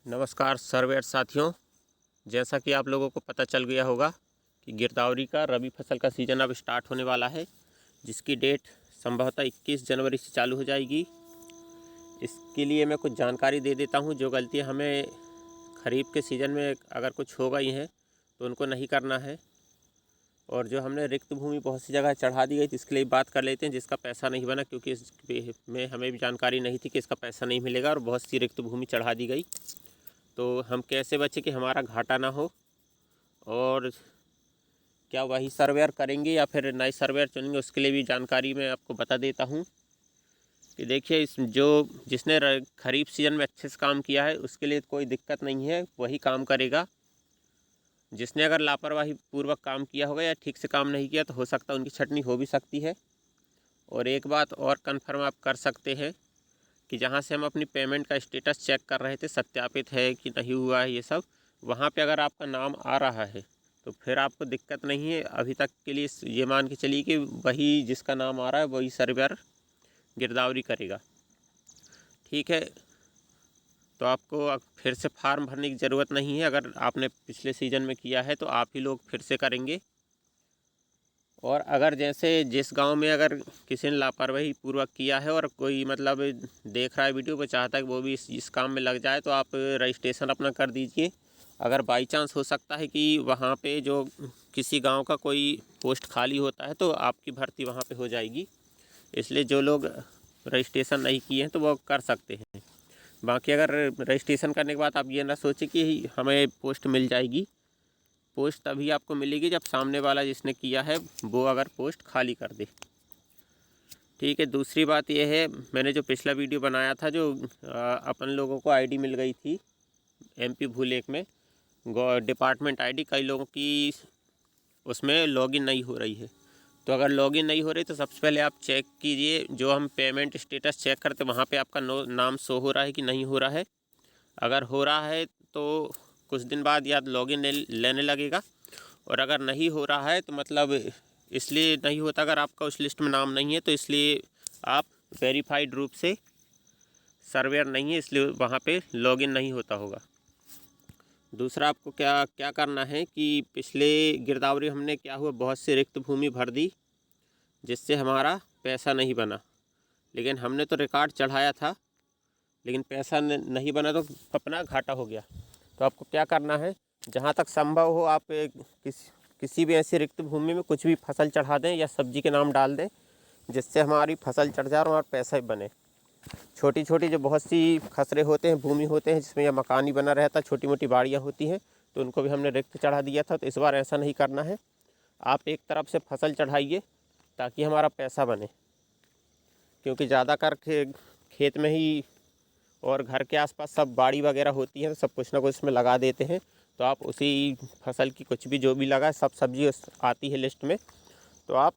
नमस्कार सर्वेयर साथियों। जैसा कि आप लोगों को पता चल गया होगा कि गिरदावरी का रबी फसल का सीज़न अब स्टार्ट होने वाला है, जिसकी डेट संभवतः 21 जनवरी से चालू हो जाएगी। इसके लिए मैं कुछ जानकारी दे देता हूं। जो गलतियां हमें खरीफ के सीज़न में अगर कुछ हो गई हैं तो उनको नहीं करना है, और जो हमने रिक्त भूमि बहुत सी जगह चढ़ा दी गई थी इसके लिए बात कर लेते हैं, जिसका पैसा नहीं बना, क्योंकि इसमें हमें भी जानकारी नहीं थी कि इसका पैसा नहीं मिलेगा और बहुत सी रिक्त भूमि चढ़ा दी गई। तो हम कैसे बचे कि हमारा घाटा ना हो, और क्या वही सर्वेयर करेंगे या फिर नए सर्वेयर चुनेंगे, उसके लिए भी जानकारी मैं आपको बता देता हूँ। कि देखिए, जिसने खरीफ सीजन में अच्छे से काम किया है उसके लिए कोई दिक्कत नहीं है, वही काम करेगा। जिसने अगर लापरवाही पूर्वक काम किया होगा या ठीक से काम नहीं किया तो हो सकता है उनकी छटनी हो भी सकती है। और एक बात और कन्फर्म आप कर सकते हैं कि जहाँ से हम अपनी पेमेंट का स्टेटस चेक कर रहे थे, सत्यापित है कि नहीं हुआ है ये सब, वहाँ पे अगर आपका नाम आ रहा है तो फिर आपको दिक्कत नहीं है। अभी तक के लिए ये मान के चलिए कि वही जिसका नाम आ रहा है वही सर्वेयर गिरदावरी करेगा, ठीक है। तो आपको अब फिर से फार्म भरने की ज़रूरत नहीं है। अगर आपने पिछले सीज़न में किया है तो आप ही लोग फिर से करेंगे। और अगर जैसे जिस गांव में अगर किसी ने लापरवाही पूर्वक किया है और कोई मतलब देख रहा है वीडियो पर, चाहता है कि वो भी इस काम में लग जाए, तो आप रजिस्ट्रेशन अपना कर दीजिए। अगर बाई चांस हो सकता है कि वहाँ पे जो किसी गांव का कोई पोस्ट खाली होता है तो आपकी भर्ती वहाँ पे हो जाएगी। इसलिए जो लोग रजिस्ट्रेशन नहीं किए हैं तो वो कर सकते हैं। बाकी अगर रजिस्ट्रेशन करने के बाद आप ये ना सोचें कि हमें पोस्ट मिल जाएगी, पोस्ट तभी आपको मिलेगी जब सामने वाला जिसने किया है वो अगर पोस्ट खाली कर दे, ठीक है। दूसरी बात यह है, मैंने जो पिछला वीडियो बनाया था, जो अपन लोगों को आईडी मिल गई थी MP भूलेख में, डिपार्टमेंट आईडी, कई लोगों की उसमें लॉगिन नहीं हो रही है। तो अगर लॉगिन नहीं हो रही तो सबसे पहले आप चेक कीजिए, जो हम पेमेंट स्टेटस चेक करते वहाँ पे आपका नाम शो हो रहा है कि नहीं हो रहा है। अगर हो रहा है तो कुछ दिन बाद याद लॉगिन लेने लगेगा, और अगर नहीं हो रहा है तो मतलब इसलिए नहीं होता, अगर आपका उस लिस्ट में नाम नहीं है तो इसलिए आप वेरीफाइड रूप से सर्वेयर नहीं है, इसलिए वहाँ पे लॉगिन नहीं होता होगा। दूसरा आपको क्या क्या करना है कि पिछले गिरदावरी हमने क्या हुआ, बहुत सी रिक्त भूमि भर दी जिससे हमारा पैसा नहीं बना। लेकिन हमने तो रिकॉर्ड चढ़ाया था, लेकिन पैसा नहीं बना तो अपना घाटा हो गया। तो आपको क्या करना है, जहाँ तक संभव हो आप किसी भी ऐसी रिक्त भूमि में कुछ भी फसल चढ़ा दें या सब्जी के नाम डाल दें, जिससे हमारी फसल चढ़ जाए और पैसा भी बने। छोटी छोटी जो बहुत सी खसरे होते हैं, भूमि होते हैं जिसमें यह मकान ही बना रहता है, छोटी मोटी बाड़ियाँ होती हैं, तो उनको भी हमने रिक्त चढ़ा दिया था। तो इस बार ऐसा नहीं करना है, आप एक तरफ से फसल चढ़ाइए ताकि हमारा पैसा बने। क्योंकि ज़्यादा कर खेत में ही और घर के आसपास सब बाड़ी वगैरह होती है, तो सब कुछ ना कुछ इसमें लगा देते हैं। तो आप उसी फसल की कुछ भी जो भी लगा, सब सब्जी आती है लिस्ट में, तो आप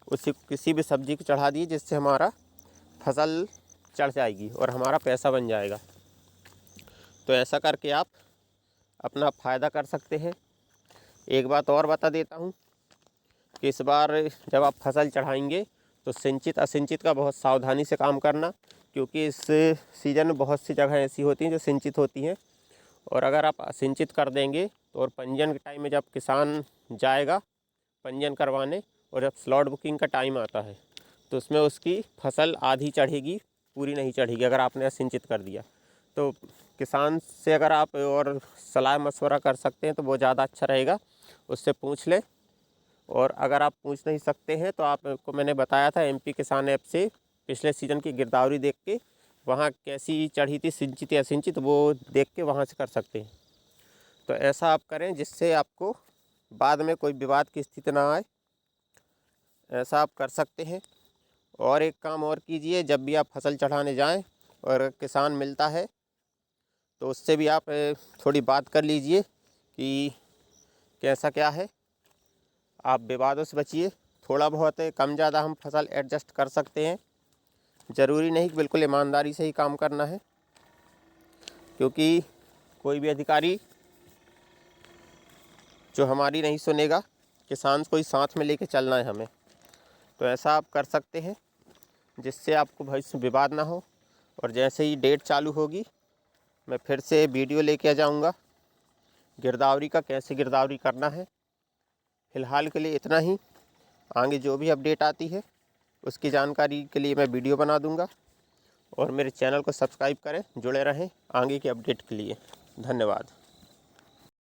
उसी किसी भी सब्जी को चढ़ा दिए, जिससे हमारा फसल चढ़ जाएगी और हमारा पैसा बन जाएगा। तो ऐसा करके आप अपना फ़ायदा कर सकते हैं। एक बात और बता देता हूँ कि इस बार जब आप फसल चढ़ाएंगे तो सिंचित असिंचित का बहुत सावधानी से काम करना, क्योंकि इस सीज़न में बहुत सी जगह ऐसी होती हैं जो सिंचित होती हैं, और अगर आप असिंचित कर देंगे तो और पंजीयन के टाइम में जब किसान जाएगा पंजीयन करवाने और जब स्लॉट बुकिंग का टाइम आता है तो उसमें उसकी फसल आधी चढ़ेगी, पूरी नहीं चढ़ेगी अगर आपने असिंचित कर दिया। तो किसान से अगर आप और सलाह मशवरा कर सकते हैं तो वो ज़्यादा अच्छा रहेगा, उससे पूछ लें। और अगर आप पूछ नहीं सकते हैं तो आपको मैंने बताया था MP किसान ऐप से पिछले सीज़न की गिरदावरी देख के वहाँ कैसी चढ़ी थी, सिंचित या असिंचित, वो देख के वहाँ से कर सकते हैं। तो ऐसा आप करें जिससे आपको बाद में कोई विवाद की स्थिति ना आए, ऐसा आप कर सकते हैं। और एक काम और कीजिए, जब भी आप फसल चढ़ाने जाएं और किसान मिलता है तो उससे भी आप थोड़ी बात कर लीजिए कि कैसा क्या है। आप विवादों से बचिए। थोड़ा बहुत कम ज़्यादा हम फसल एडजस्ट कर सकते हैं, ज़रूरी नहीं कि बिल्कुल ईमानदारी से ही काम करना है, क्योंकि कोई भी अधिकारी जो हमारी नहीं सुनेगा, किसान को ही साथ में लेके चलना है हमें। तो ऐसा आप कर सकते हैं जिससे आपको भविष्य में विवाद ना हो। और जैसे ही डेट चालू होगी मैं फिर से वीडियो लेके आ जाऊँगा गिरदावरी का, कैसे गिरदावरी करना है। फ़िलहाल के लिए इतना ही। आगे जो भी अपडेट आती है उसकी जानकारी के लिए मैं वीडियो बना दूँगा। और मेरे चैनल को सब्सक्राइब करें, जुड़े रहें आगे की अपडेट के लिए। धन्यवाद।